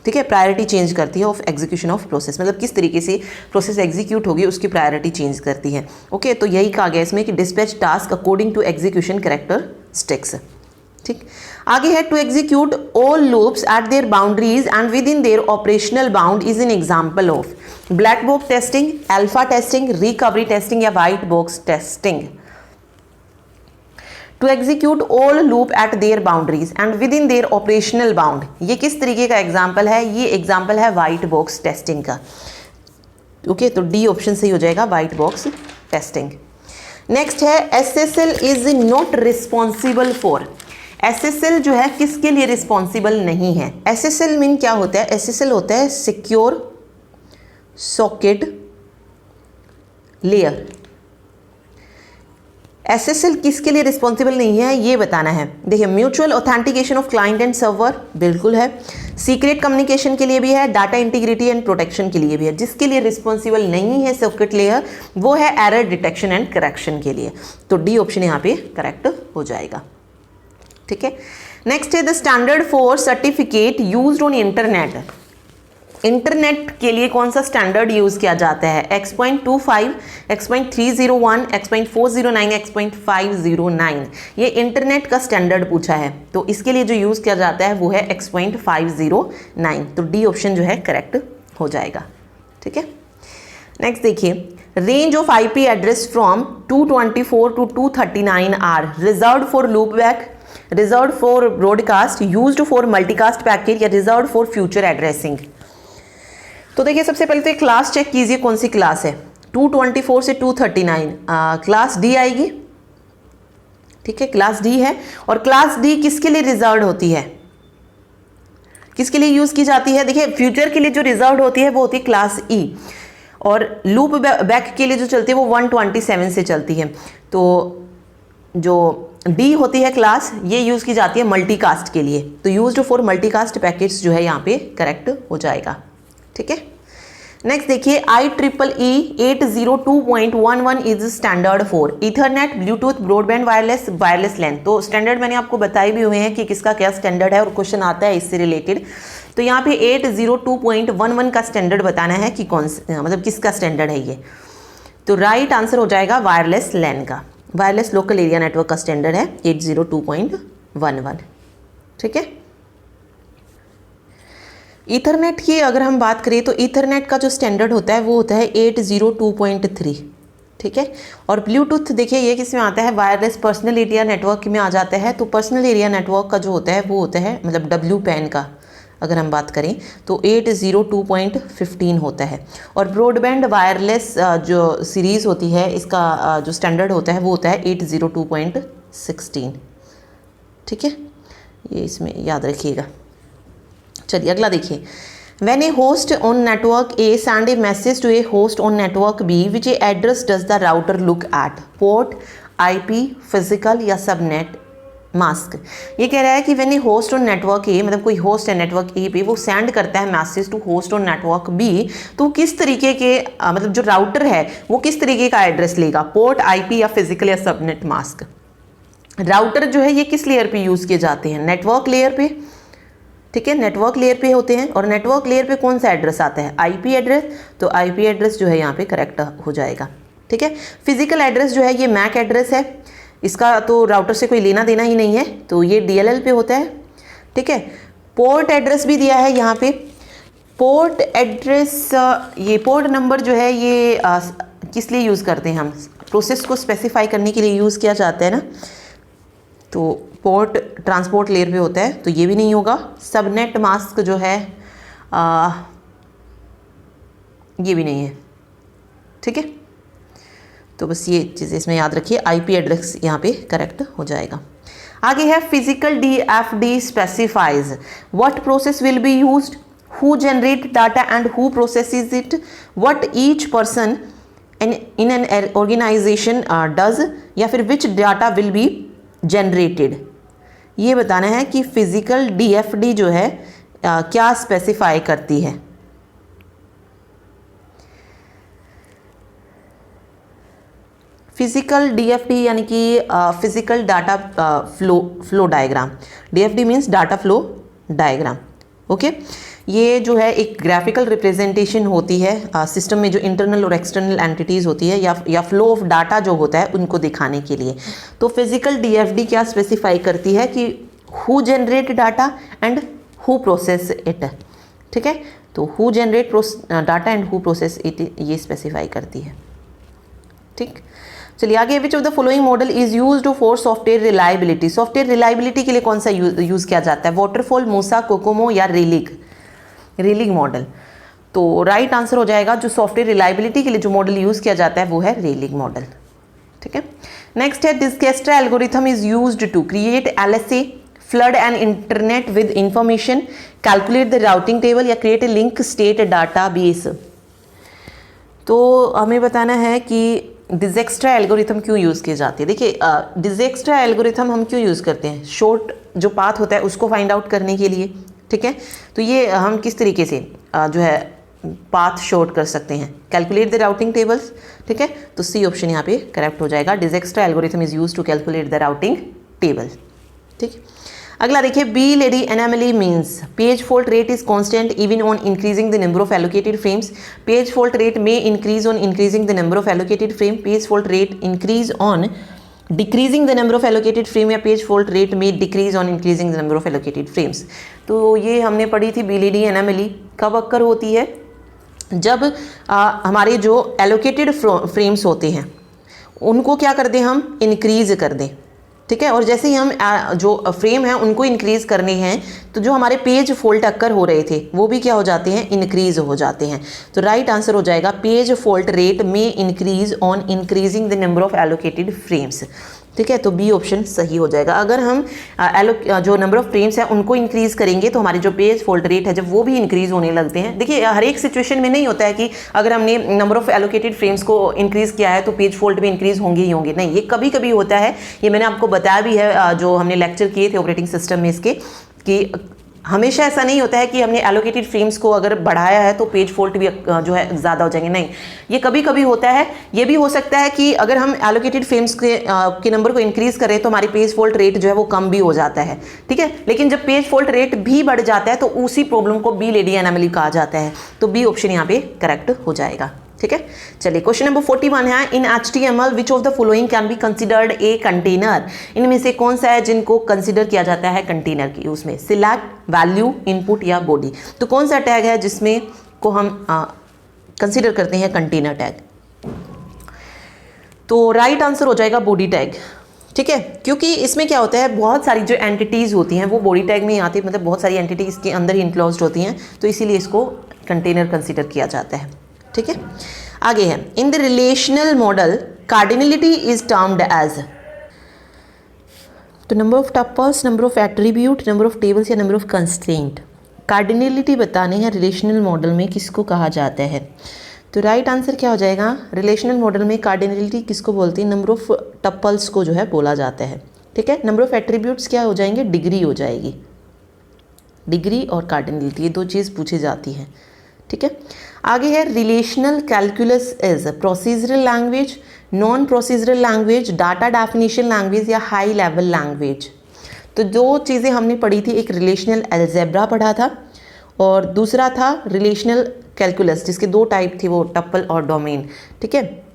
ठीक है, प्रायोरिटी चेंज करती है ऑफ एग्जीक्यूशन ऑफ प्रोसेस, मतलब किस तरीके से प्रोसेस एग्जीक्यूट होगी उसकी प्रायोरिटी चेंज करती है। ओके, तो यही कहा गया इसमें कि dispatch task according to execution characteristics. ठीक, आगे है to execute all loops at their boundaries and within their operational bound is an example of black box testing, alpha testing, recovery testing या white box testing. To execute all loop at their boundaries and within their operational bound, ये किस तरीके का example है, ये example है white box testing का। Okay, तो डी ऑप्शन सही हो जाएगा, व्हाइट बॉक्स टेस्टिंग। नेक्स्ट है SSL is not responsible for. SSL जो है किसके लिए रिस्पॉन्सिबल नहीं है। एसएसएल मीन क्या होता है, एसएसएल होता है सिक्योर सॉकेट लेयर। एसएसएल किसके लिए रिस्पॉन्सिबल नहीं है ये बताना है। देखिए mutual authentication of client and server बिल्कुल है, सीक्रेट कम्युनिकेशन के लिए भी है, डाटा इंटीग्रिटी एंड प्रोटेक्शन के लिए भी है। जिसके लिए रिस्पॉन्सिबल नहीं है सॉकेट लेयर वो है एरर डिटेक्शन एंड करेक्शन के लिए। तो डी ऑप्शन यहाँ पे करेक्ट हो जाएगा। ठीक है, नेक्स्ट है the standard for certificate used on internet. Internet के लिए कौन सा स्टैंडर्ड यूज किया जाता है? X.25, X.301, X.409, X.509। ये इंटरनेट का स्टैंडर्ड पूछा है, तो इसके लिए जो यूज किया जाता है वो है X.509। तो डी ऑप्शन जो है करेक्ट हो जाएगा। ठीक है, नेक्स्ट देखिए, range of IP address from 224 to 239 are reserved for loopback, reserved for broadcast, used for multicast package या रिजर्व्ड फॉर फ्यूचर एड्रेसिंग। तो देखिए, सबसे पहले तो क्लास चेक कीजिए कौन सी क्लास है। 224 से 239 क्लास डी आएगी। ठीक है, क्लास डी है। और क्लास डी किसके लिए रिजर्व्ड होती है, किसके लिए यूज की जाती है? देखिए, फ्यूचर के लिए जो रिजर्व्ड होती है वो होती है क्लास ई, और लूप बैक के लिए जो चलती है वो 127 से चलती है। तो जो डी होती है क्लास, ये यूज की जाती है मल्टीकास्ट के लिए। तो यूज्ड फॉर मल्टीकास्ट पैकेज जो है यहाँ पे करेक्ट हो जाएगा। ठीक है, नेक्स्ट देखिए, IEEE 802.11 is standard for Ethernet, Bluetooth, broadband, wireless LAN. तो स्टैंडर्ड मैंने आपको बताए भी हुए हैं कि किसका क्या स्टैंडर्ड है और क्वेश्चन आता है इससे रिलेटेड। तो यहाँ पे 802.11 का स्टैंडर्ड बताना है कि कौन सा, मतलब किसका स्टैंडर्ड है ये। तो राइट आंसर हो जाएगा वायरलेस लैन का। वायरलेस लोकल एरिया नेटवर्क का स्टैंडर्ड है 802.11। ठीक है, ईथरनेट की अगर हम बात करें तो ईथरनेट का जो स्टैंडर्ड होता है वो होता है 802.3। ठीक है, और ब्लूटूथ देखिए ये किस में आता है, वायरलेस पर्सनल एरिया नेटवर्क में आ जाता है। तो पर्सनल एरिया नेटवर्क का जो होता है वो होता है, मतलब WPAN का अगर हम बात करें तो 802.15 होता है। और ब्रॉडबैंड वायरलेस जो सीरीज़ होती है इसका जो स्टैंडर्ड होता है वो होता है 802.16। ठीक है, ये इसमें याद रखिएगा। चलिए अगला देखिए, when a host on network A send a message to a host on network B, which address does the router look at? Port, IP, physical या सबनेट मास्क। ये कह रहा है कि when a host on network A, मतलब कोई host है network ए पे, वो सेंड करता है message to host on network B, तो किस तरीके के मतलब जो राउटर है वो किस तरीके का एड्रेस लेगा? पोर्ट, IP या फिजिकल या सबनेट मास्क। राउटर जो है ये किस लेयर पे यूज़ किए जाते हैं? नेटवर्क लेयर पे। ठीक है, नेटवर्क लेयर पे होते हैं। और नेटवर्क लेयर पे कौन सा एड्रेस आता है? IP address. तो IP एड्रेस जो है यहाँ पे करेक्ट हो जाएगा। ठीक है, फिजिकल एड्रेस जो है ये मैक एड्रेस है, इसका तो राउटर से कोई लेना देना ही नहीं है, तो ये DLL पे होता है। ठीक है, पोर्ट एड्रेस भी दिया है यहाँ पे। पोर्ट एड्रेस, ये पोर्ट नंबर जो है ये किस लिए यूज़ करते हैं हम? प्रोसेस को स्पेसिफाई करने के लिए यूज़ किया जाता है ना। तो पोर्ट ट्रांसपोर्ट लेयर पे होता है, तो ये भी नहीं होगा। सबनेट मास्क जो है ये भी नहीं है। ठीक है, तो बस ये चीज़ इसमें याद रखिए, IP एड्रेस यहाँ पे करेक्ट हो जाएगा। आगे है physical DFD specifies what process will be used, who generate data and who processes it, what each person in an organization does, या फिर which data will be generated. ये बताना है कि फिजिकल DFD जो है क्या स्पेसिफाई करती है। फिजिकल DFD यानी कि physical data flow diagram. DFD means data flow diagram. Okay, ये जो है एक ग्राफिकल रिप्रेजेंटेशन होती है सिस्टम में जो इंटरनल और एक्सटर्नल एंटिटीज़ होती है या फ्लो ऑफ डाटा जो होता है उनको दिखाने के लिए। तो फिजिकल DFD क्या स्पेसिफाई करती है कि who generate data and who process it. ठीक है, तो who generate data and who process it ये स्पेसिफाई करती है। ठीक, चलिए आगे, विच of the following model is used for software reliability. Software reliability के लिए कौन सा यूज़ किया जाता है? वाटरफॉल, मूसा, कोकोमो या रेलिग मॉडल। तो राइट आंसर हो जाएगा, जो सॉफ्टवेयर रिलायबिलिटी के लिए जो मॉडल यूज़ किया जाता है वो है रेलिग मॉडल। ठीक है, नेक्स्ट है Dijkstra algorithm is used to create LSA, flood an internet with information, calculate the routing table या create a link state database. तो हमें बताना है कि डिजक्स्ट्रा एल्गोरिथम क्यों यूज़ की जाती है। देखिए, डिजक्स्ट्रा एल्गोरिथम हम क्यों यूज़ करते हैं? शॉर्ट जो पाथ होता है उसको फाइंड आउट करने के लिए। ठीक है, तो ये हम किस तरीके से जो है पाथ शॉर्ट कर सकते हैं? Calculate the routing tables. ठीक है, तो C ऑप्शन यहाँ पे करेक्ट हो जाएगा। Dijkstra algorithm is use to calculate the routing table. ठीक है, अगला देखिए, Belady anomaly means page fault rate is constant even on increasing the number of allocated frames. Page fault rate में increase on increasing the number of allocated frame, page fault rate increase on decreasing the number of allocated frame, या page fault rate में decrease on increasing the number of allocated frames. तो ये हमने पढ़ी थी B lady anomaly कब occur होती है, जब हमारे जो एलोकेटेड फ्रेम्स होते हैं उनको क्या कर दें, हम इंक्रीज कर दें, ठीक है। और जैसे ही हम जो फ्रेम है उनको इंक्रीज करने हैं तो जो हमारे पेज फॉल्ट अक्कर हो रहे थे वो भी क्या हो जाते हैं, इंक्रीज हो जाते हैं। तो राइट आंसर हो जाएगा पेज फॉल्ट रेट में increase on increasing the number of allocated frames, ठीक है। तो बी ऑप्शन सही हो जाएगा। अगर हम जो नंबर ऑफ फ्रेम्स है उनको इंक्रीज करेंगे तो हमारे जो पेज फॉल्ट रेट है जब वो भी इंक्रीज होने लगते हैं। देखिए हर एक सिचुएशन में नहीं होता है कि अगर हमने नंबर ऑफ एलोकेटेड फ्रेम्स को इंक्रीज किया है तो पेज फॉल्ट भी इंक्रीज होंगे ही होंगे, नहीं, ये कभी कभी होता है। ये मैंने आपको बताया भी है जो हमने लेक्चर किए थे ऑपरेटिंग सिस्टम में इसके, कि हमेशा ऐसा नहीं होता है कि हमने एलोकेटेड फ्रेम्स को अगर बढ़ाया है तो पेज फॉल्ट भी जो है ज़्यादा हो जाएंगे, नहीं, ये कभी कभी होता है। ये भी हो सकता है कि अगर हम एलोकेटेड फ्रेम्स के नंबर को इंक्रीज करें तो हमारी पेज फॉल्ट रेट जो है वो कम भी हो जाता है, ठीक है। लेकिन जब पेज फॉल्ट रेट भी बढ़ जाता है तो उसी प्रॉब्लम को बी लेडी एनामली कहा जाता है। तो बी ऑप्शन यहाँ पे करेक्ट हो जाएगा, ठीक है। चलिए क्वेश्चन नंबर 41 है, इन HTML which of the following can be considered a container. इनमें से कौन सा है जिनको कंसिडर किया जाता है कंटेनर की, उसमें सिलेक्ट, वैल्यू, इनपुट या बॉडी। तो कौन सा टैग है जिसमें को हम कंसिडर करते हैं कंटेनर टैग। तो राइट आंसर हो जाएगा बॉडी टैग, ठीक है। क्योंकि इसमें क्या होता है, बहुत सारी जो एंटिटीज़ होती हैं वो बॉडी टैग में ही आती है, मतलब बहुत सारी एंटिटीज इसके अंदर ही इनक्लोज्ड होती हैं, तो इसीलिए इसको कंटेनर कंसिडर किया जाता है, ठीक है। आगे है, in the relational model cardinality is termed as. तो number of tuples, number of attribute, number of tables या नंबर ऑफ कंस्ट्रेंट। कार्डिनलिटी बताने हैं रिलेशनल मॉडल में किसको कहा जाता है। तो राइट आंसर क्या हो जाएगा, रिलेशनल मॉडल में कार्डिनलिटी किसको बोलते हैं, नंबर ऑफ टपल्स को जो है बोला जाता है, ठीक है। नंबर ऑफ एट्रीब्यूट्स क्या हो जाएंगे, डिग्री हो जाएगी, डिग्री और कार्डिनलिटी ये दो चीज़ पूछी जाती है, ठीक है। आगे है, relational calculus is procedural language, non procedural language, data definition language या हाई लेवल लैंग्वेज। तो दो चीज़ें हमने पढ़ी थी, एक रिलेशनल अलजेब्रा पढ़ा था और दूसरा था रिलेशनल कैलकुलस, जिसके दो टाइप थे, वो टप्पल और डोमेन, ठीक है।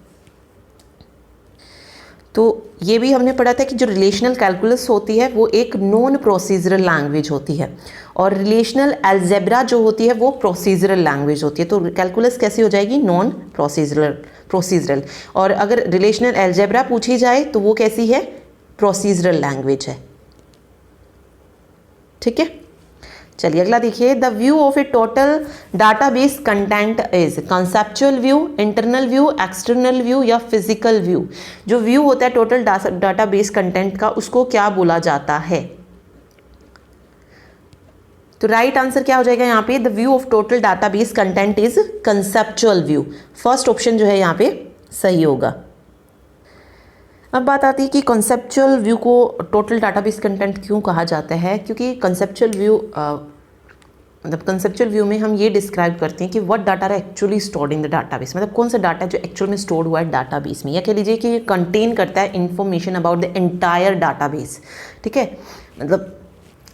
तो ये भी हमने पढ़ा था कि जो रिलेशनल कैलकुलस होती है वो एक नॉन प्रोसीजरल लैंग्वेज होती है और रिलेशनल अलजेब्रा जो होती है वो प्रोसीजरल लैंग्वेज होती है। तो कैलकुलस कैसी हो जाएगी, नॉन प्रोसीजरल। और अगर रिलेशनल अलजेब्रा पूछी जाए तो वो कैसी है, प्रोसीजरल लैंग्वेज है, ठीक है। चलिए अगला देखिए, the view of A total database content is conceptual view, internal view, external view या फिजिकल व्यू। जो व्यू होता है टोटल डाटाबेस कंटेंट का उसको क्या बोला जाता है। तो राइट आंसर क्या हो जाएगा यहाँ पे, the view of total database content is conceptual view. First option जो है यहाँ पे सही होगा। अब बात आती है कि कॉन्सेप्चुअल व्यू को टोटल डाटाबेस कंटेंट क्यों कहा जाता है, क्योंकि कॉन्सेप्चुअल व्यू मतलब कॉन्सेप्चुअल व्यू में हम ये डिस्क्राइब करते हैं कि what data are actually stored in the database, मतलब कौन सा डाटा जो एक्चुअल में स्टोर्ड हुआ है डाटाबेस में, या कह लीजिए कि ये कंटेन करता है information about the entire database, ठीक है। मतलब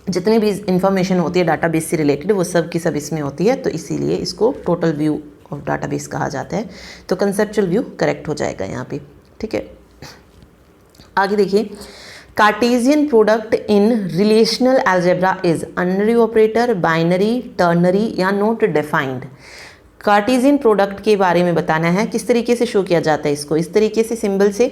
जितनी भी इंफॉर्मेशन होती है डाटाबेस से रिलेटेड वो सब की सब इसमें होती है, तो इसीलिए इसको टोटल व्यू ऑफ डाटाबेस कहा जाता है। तो कंसेप्चुअल व्यू करेक्ट हो जाएगा यहाँ पे, ठीक है। आगे देखिए, Cartesian product in relational algebra is unary operator, binary, ternary या नॉट डिफाइंड। कार्टेशियन प्रोडक्ट के बारे में बताना है, किस तरीके से शो किया जाता है इसको, इस तरीके से सिंबल से।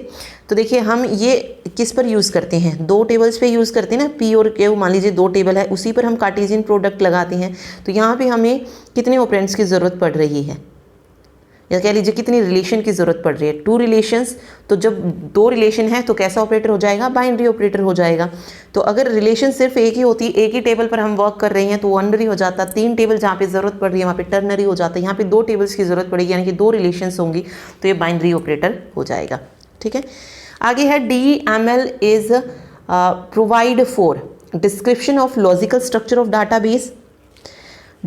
तो देखिए हम ये किस पर यूज़ करते हैं, दो टेबल्स पे यूज़ करते हैं ना, पी और क्यू, मान लीजिए दो टेबल है उसी पर हम कार्टेशियन प्रोडक्ट लगाते हैं। तो यहाँ पे हमें कितने ऑपरेंड्स की ज़रूरत पड़ रही है, या कह लीजिए कितनी रिलेशन की ज़रूरत पड़ रही है, टू रिलेशंस। तो जब दो रिलेशन है तो कैसा ऑपरेटर हो जाएगा, बाइनरी ऑपरेटर हो जाएगा। तो अगर रिलेशन सिर्फ एक ही होती, एक ही टेबल पर हम वर्क कर रहे हैं तो अनरी हो जाता, तीन टेबल जहाँ पे ज़रूरत पड़ रही है वहाँ पे टर्नरी हो जाता है, यहाँ पे दो टेबल्स की ज़रूरत पड़ेगी यानी कि दो रिलेशंस होंगी तो ये बाइनरी ऑपरेटर हो जाएगा, ठीक है। आगे है, DML is provide for description of logical structure of database,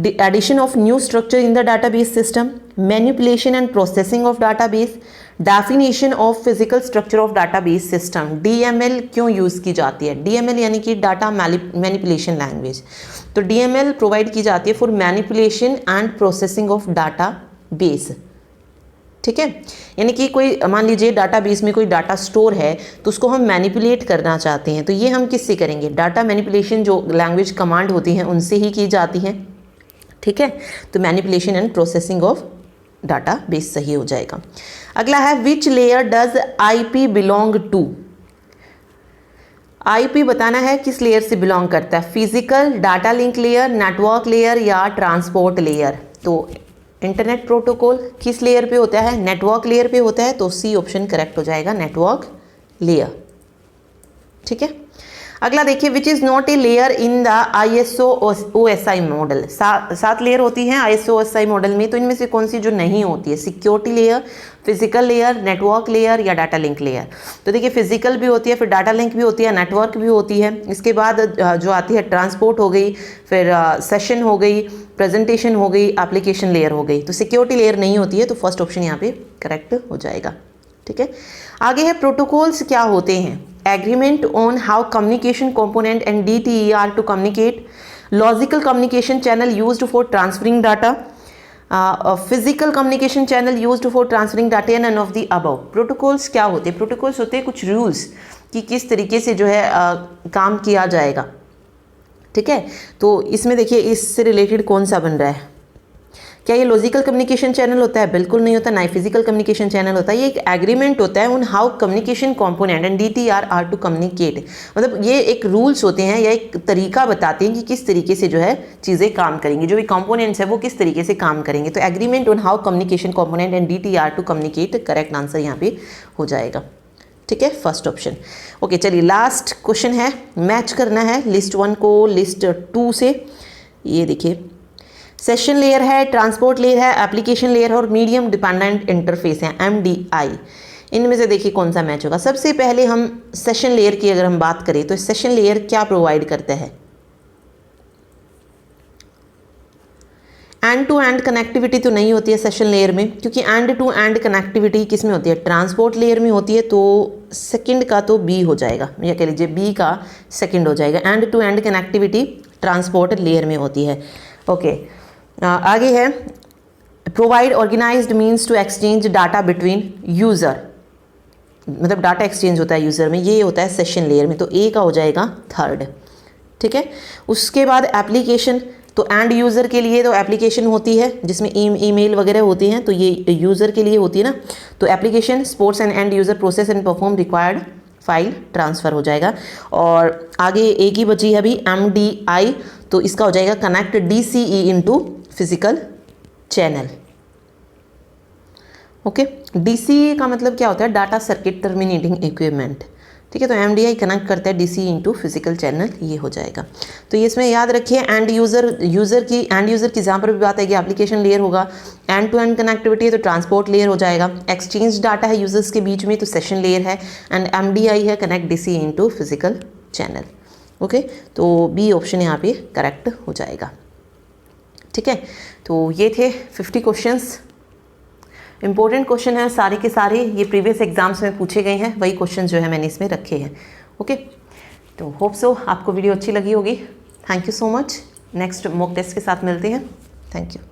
addition of new structure in the database system, manipulation and processing of database, definition of physical structure of database system। DML क्यों use की जाती है? DML यानी कि data manipulation language. तो DML provide की जाती है for manipulation and processing of data base. ठीक है, यानी कि कोई मान लीजिए डाटाबेस में कोई डाटा स्टोर है तो उसको हम मैनिपुलेट करना चाहते हैं, तो ये हम किससे करेंगे? डाटा मैनिपुलेशन जो लैंग्वेज कमांड होती हैं उनसे ही की जाती हैं। ठीक है, तो manipulation and processing of data base सही हो जाएगा। अगला है which layer does IP belong to. IP बताना है किस लेयर से बिलोंग करता है, physical, data link layer, network layer या ट्रांसपोर्ट लेयर। तो इंटरनेट प्रोटोकॉल किस लेयर पे होता है? नेटवर्क लेयर पे होता है, तो सी ऑप्शन करेक्ट हो जाएगा, नेटवर्क लेयर। ठीक है, अगला देखिए which is not a layer in the ISO OSI model. 7 layer होती हैं ISO OSI मॉडल में, तो इनमें से कौन सी जो नहीं होती है? Security layer, physical layer, network layer या डाटा लिंक लेयर। तो देखिए फिजिकल भी होती है, फिर डाटा लिंक भी होती है, नेटवर्क भी होती है। इसके बाद जो आती है ट्रांसपोर्ट हो गई, फिर सेशन हो गई, प्रेजेंटेशन हो गई, एप्लीकेशन लेयर हो गई। तो सिक्योरिटी लेयर नहीं होती है, तो फर्स्ट ऑप्शन यहाँ पे करेक्ट हो जाएगा। ठीक है, आगे है प्रोटोकॉल्स क्या होते हैं? Agreement on how communication component and DTE are to communicate, logical communication channel used for transferring data, physical communication channel used for transferring data, none of the above. Protocols क्या होते हैं? प्रोटोकॉल्स होते हैं कुछ rules कि किस तरीके से जो है काम किया जाएगा। ठीक है, तो इसमें देखिए इससे रिलेटेड कौन सा बन रहा है? क्या ये लॉजिकल कम्युनिकेशन चैनल होता है? बिल्कुल नहीं होता, ना ही फिजिकल कम्युनिकेशन चैनल होता है। ये एक एग्रीमेंट होता है on how communication component and DTR are to communicate. मतलब ये एक रूल्स होते हैं या एक तरीका बताते हैं कि किस तरीके से जो है चीज़ें काम करेंगी, जो भी कंपोनेंट्स है वो किस तरीके से काम करेंगे। तो agreement on how communication component and DTR to communicate correct answer यहाँ पे हो जाएगा। ठीक है, फर्स्ट ऑप्शन। ओके, चलिए लास्ट क्वेश्चन है, मैच करना है लिस्ट 1 को लिस्ट 2 से। ये देखिए सेशन लेयर है, ट्रांसपोर्ट लेयर है, एप्लीकेशन लेयर है और मीडियम डिपेंडेंट इंटरफेस है MDI। इनमें से देखिए कौन सा मैच होगा। सबसे पहले हम सेशन लेयर की अगर हम बात करें तो सेशन लेयर क्या प्रोवाइड करता है? एंड टू एंड कनेक्टिविटी तो नहीं होती है सेशन लेयर में, क्योंकि एंड टू एंड कनेक्टिविटी किस में होती है? ट्रांसपोर्ट लेयर में होती है। तो सेकंड का तो बी हो जाएगा, या कह लीजिए बी का सेकंड हो जाएगा। End to end connectivity transport layer में होती है। ओके, आगे है provide organized means to exchange data between user, मतलब डाटा एक्सचेंज होता है यूज़र में, ये होता है सेशन लेयर में। तो ए का हो जाएगा थर्ड। ठीक है, उसके बाद एप्लीकेशन, तो एंड यूज़र के लिए तो एप्लीकेशन होती है जिसमें ईमेल वगैरह होती हैं, तो ये यूज़र के लिए होती है ना। तो application supports end user process and perform required file transfer हो जाएगा। और आगे एक ही बची है अभी MDI, तो इसका हो जाएगा connect DCE into physical channel. Okay, DCE का मतलब क्या होता है? Data circuit terminating equipment. ठीक है, तो MDI कनेक्ट करता है DCE इनटू फिजिकल चैनल, ये हो जाएगा। तो ये इसमें याद रखिए एंड यूज़र की जहाँ पर भी बात आएगी एप्लीकेशन लेयर होगा, एंड टू एंड कनेक्टिविटी है तो ट्रांसपोर्ट लेयर हो जाएगा, एक्सचेंज डाटा है यूज़र्स के बीच में तो सेशन लेयर है, एंड MDI है connect DCE into physical channel. Okay, तो बी ऑप्शन यहाँ पे करेक्ट हो जाएगा। ठीक है, तो ये थे 50 क्वेश्चंस। इंपॉर्टेंट क्वेश्चन है सारे के सारे, ये प्रीवियस एग्जाम्स में पूछे गए हैं, वही क्वेश्चन जो है मैंने इसमें रखे हैं। ओके, तो होप सो आपको वीडियो अच्छी लगी होगी। Thank you so much. Next mock test के साथ मिलते हैं। Thank you.